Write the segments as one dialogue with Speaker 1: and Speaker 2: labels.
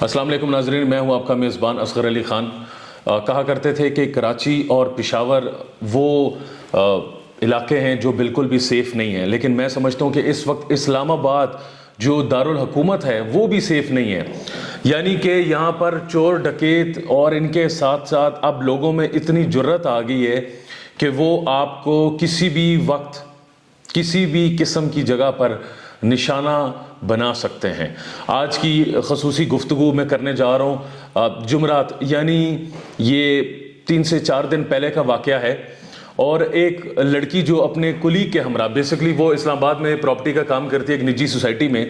Speaker 1: السلام علیکم ناظرین، میں ہوں آپ کا میزبان اصغر علی خان۔ کہا کرتے تھے کہ کراچی اور پشاور وہ علاقے ہیں جو بالکل بھی سیف نہیں ہیں، لیکن میں سمجھتا ہوں کہ اس وقت اسلام آباد جو دارالحکومت ہے وہ بھی سیف نہیں ہے۔ یعنی کہ یہاں پر چور ڈکیت اور ان کے ساتھ ساتھ اب لوگوں میں اتنی جرت آ گئی ہے کہ وہ آپ کو کسی بھی وقت کسی بھی قسم کی جگہ پر نشانہ بنا سکتے ہیں۔ آج کی خصوصی گفتگو میں کرنے جا رہا ہوں جمعرات، یعنی یہ 3 سے 4 دن پہلے کا واقعہ ہے، اور ایک لڑکی جو اپنے کلیگ کے ہمراہ، بیسیکلی وہ اسلام آباد میں پراپرٹی کا کام کرتی ہے ایک نجی سوسائٹی میں،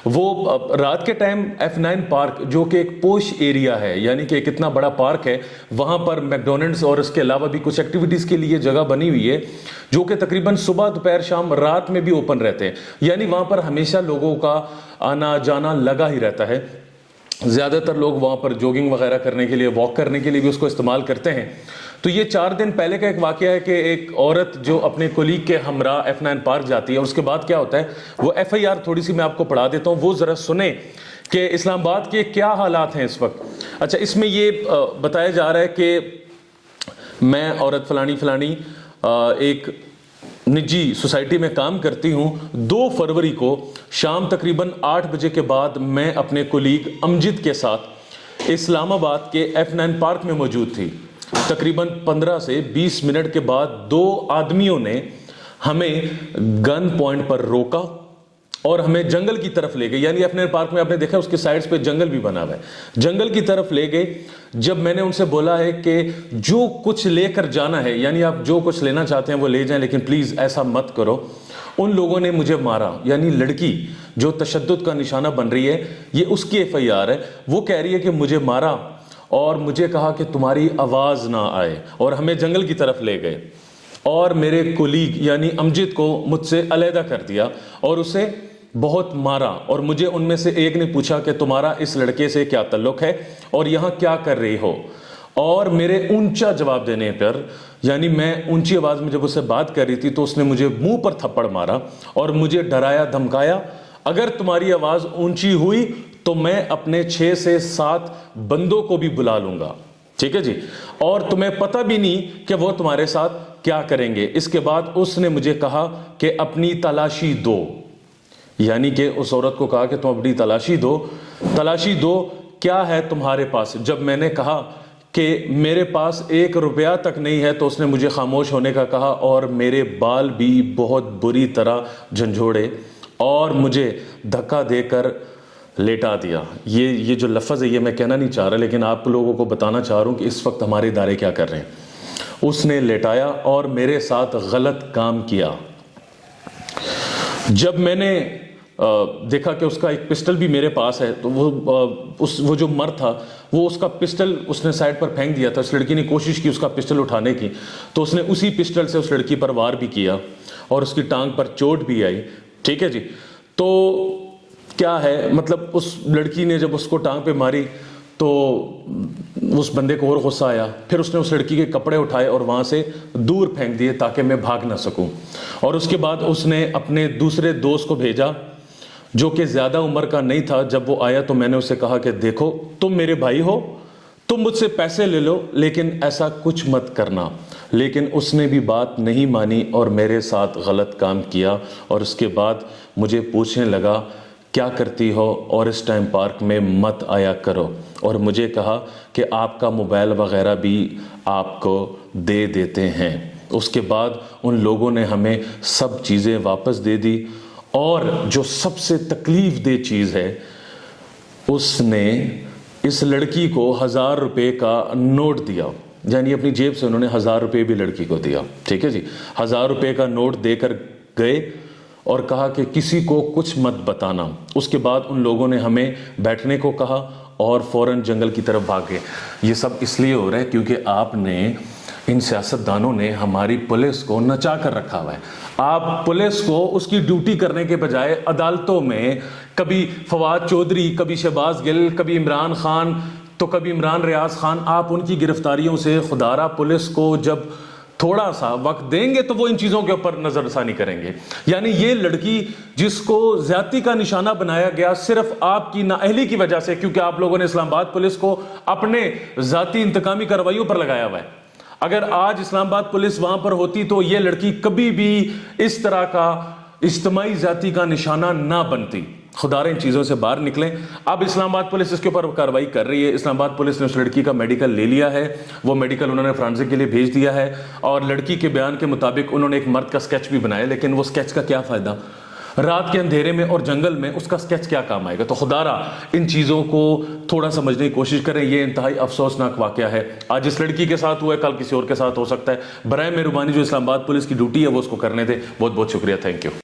Speaker 1: وہ رات کے ٹائم F9 پارک جو کہ ایک پوش ایریا ہے، یعنی کہ ایک اتنا بڑا پارک ہے، وہاں پر میکڈونلڈز اور اس کے علاوہ بھی کچھ ایکٹیویٹیز کے لیے جگہ بنی ہوئی ہے جو کہ تقریباً صبح دوپہر شام رات میں بھی اوپن رہتے ہیں، یعنی وہاں پر ہمیشہ لوگوں کا آنا جانا لگا ہی رہتا ہے۔ زیادہ تر لوگ وہاں پر جوگنگ وغیرہ کرنے کے لیے، واک کرنے کے لیے بھی اس کو استعمال کرتے ہیں۔ تو یہ 4 دن پہلے کا ایک واقعہ ہے کہ ایک عورت جو اپنے کولیگ کے ہمراہ F9 پارک جاتی ہے، اور اس کے بعد کیا ہوتا ہے، وہ FIR تھوڑی سی میں آپ کو پڑھا دیتا ہوں، وہ ذرا سنیں کہ اسلام آباد کے کیا حالات ہیں اس وقت۔ اچھا، اس میں یہ بتایا جا رہا ہے کہ میں عورت فلانی ایک نجی سوسائٹی میں کام کرتی ہوں۔ 2 فروری کو شام تقریباً 8 بجے کے بعد میں اپنے کولیگ امجد کے ساتھ اسلام آباد کے F9 پارک میں موجود تھی۔ تقریباً 15 سے 20 منٹ کے بعد 2 آدمیوں نے ہمیں گن پوائنٹ پر روکا اور ہمیں جنگل کی طرف لے گئے، یعنی F9 پارک میں آپ نے دیکھا اس کے سائڈز پہ جنگل بھی بنا ہوا ہے، جنگل کی طرف لے گئے۔ جب میں نے ان سے بولا ہے کہ جو کچھ لے کر جانا ہے، یعنی آپ جو کچھ لینا چاہتے ہیں وہ لے جائیں، لیکن پلیز ایسا مت کرو، ان لوگوں نے مجھے مارا۔ یعنی لڑکی جو تشدد کا نشانہ بن رہی ہے، یہ اس کی FIR ہے، وہ کہہ رہی ہے کہ مجھے مارا اور مجھے کہا کہ تمہاری آواز نہ آئے، اور ہمیں جنگل کی طرف لے گئے اور میرے کولیگ یعنی امجد کو مجھ سے علیحدہ کر دیا اور اسے بہت مارا۔ اور مجھے ان میں سے ایک نے پوچھا کہ تمہارا اس لڑکے سے کیا تعلق ہے اور یہاں کیا کر رہی ہو، اور میرے اونچا جواب دینے پر، یعنی میں اونچی آواز میں جب اسے بات کر رہی تھی تو اس نے مجھے منہ پر تھپڑ مارا اور مجھے ڈرایا دھمکایا، اگر تمہاری آواز اونچی ہوئی تو میں اپنے 6 سے 7 بندوں کو بھی بلا لوں گا، ٹھیک ہے جی، اور تمہیں پتہ بھی نہیں کہ وہ تمہارے ساتھ کیا کریں گے۔ اس کے بعد اس نے مجھے کہا کہ اپنی تلاشی دو، یعنی کہ اس عورت کو کہا کہ تم اپنی تلاشی دو، کیا ہے تمہارے پاس؟ جب میں نے کہا کہ میرے پاس 1 روپیہ تک نہیں ہے تو اس نے مجھے خاموش ہونے کا کہا اور میرے بال بھی بہت بری طرح جھنجھوڑے اور مجھے دھکا دے کر لیٹا دیا۔ یہ جو لفظ ہے یہ میں کہنا نہیں چاہ رہا، لیکن آپ لوگوں کو بتانا چاہ رہا ہوں کہ اس وقت ہمارے ادارے کیا کر رہے ہیں۔ اس نے لیٹایا اور میرے ساتھ غلط کام کیا۔ جب میں نے دیکھا کہ اس کا ایک پسٹل بھی میرے پاس ہے، تو وہ جو مرد تھا وہ اس کا پسٹل اس نے سائڈ پر پھینک دیا تھا۔ اس لڑکی نے کوشش کی اس کا پسٹل اٹھانے کی، تو اس نے اسی پسٹل سے اس لڑکی پر وار بھی کیا اور اس کی ٹانگ پر چوٹ بھی آئی، ٹھیک ہے جی۔ تو کیا ہے مطلب، اس لڑکی نے جب اس کو ٹانگ پہ ماری تو اس بندے کو اور غصہ آیا، پھر اس نے اس لڑکی کے کپڑے اٹھائے اور وہاں سے دور پھینک دیے تاکہ میں بھاگ نہ سکوں، اور اس کے بعد اس نے اپنے دوسرے دوست کو بھیجا جو کہ زیادہ عمر کا نہیں تھا۔ جب وہ آیا تو میں نے اسے کہا کہ دیکھو تم میرے بھائی ہو، تم مجھ سے پیسے لے لو لیکن ایسا کچھ مت کرنا، لیکن اس نے بھی بات نہیں مانی اور میرے ساتھ غلط کام کیا، اور اس کے بعد مجھے پوچھنے لگا کیا کرتی ہو اور اس ٹائم پارک میں مت آیا کرو، اور مجھے کہا کہ آپ کا موبائل وغیرہ بھی آپ کو دے دیتے ہیں۔ اس کے بعد ان لوگوں نے ہمیں سب چیزیں واپس دے دی، اور جو سب سے تکلیف دہ چیز ہے، اس نے اس لڑکی کو 1000 روپے کا نوٹ دیا، یعنی اپنی جیب سے انہوں نے 1000 روپے بھی لڑکی کو دیا، ٹھیک ہے جی۔ 1000 روپے کا نوٹ دے کر گئے اور کہا کہ کسی کو کچھ مت بتانا۔ اس کے بعد ان لوگوں نے ہمیں بیٹھنے کو کہا اور فوراً جنگل کی طرف بھاگے۔ یہ سب اس لیے ہو رہا ہے کیونکہ آپ نے، ان سیاستدانوں نے ہماری پولیس کو نچا کر رکھا ہوا ہے۔ آپ پولیس کو اس کی ڈیوٹی کرنے کے بجائے عدالتوں میں کبھی فواد چودھری، کبھی شہباز گل، کبھی عمران خان، تو کبھی عمران ریاض خان، آپ ان کی گرفتاریوں سے خدا را پولیس کو جب تھوڑا سا وقت دیں گے تو وہ ان چیزوں کے اوپر نظر ثانی کریں گے. یعنی یہ لڑکی جس کو زیادتی کا نشانہ بنایا گیا صرف آپ کی نااہلی کی وجہ سے، کیونکہ آپ لوگوں نے اسلام آباد پولیس کو اپنے ذاتی انتقامی کارروائیوں پر لگایا ہوا ہے. اگر آج اسلام آباد پولیس وہاں پر ہوتی تو یہ لڑکی کبھی بھی اس طرح کا اجتماعی ذاتی کا نشانہ نہ بنتی. خدا رے ان چیزوں سے باہر نکلیں. اب اسلام آباد پولیس اس کے اوپر کارروائی کر رہی ہے. اسلام آباد پولیس نے اس لڑکی کا میڈیکل لے لیا ہے، وہ میڈیکل انہوں نے فرانزک کے لیے بھیج دیا ہے، اور لڑکی کے بیان کے مطابق انہوں نے ایک مرد کا سکیچ بھی بنایا، لیکن وہ سکیچ کا کیا فائدہ؟ رات کے اندھیرے میں اور جنگل میں اس کا سکیچ کیا کام آئے گا؟ تو خدا را ان چیزوں کو تھوڑا سمجھنے کی کوشش کریں. یہ انتہائی افسوسناک واقعہ ہے. آج اس لڑکی کے ساتھ ہوا ہے، کل کسی اور کے ساتھ ہو سکتا ہے. برائے مہربانی جو اسلام آباد پولیس کی ڈیوٹی ہے وہ اس کو کرنے دیں. بہت بہت شکریہ. Thank you.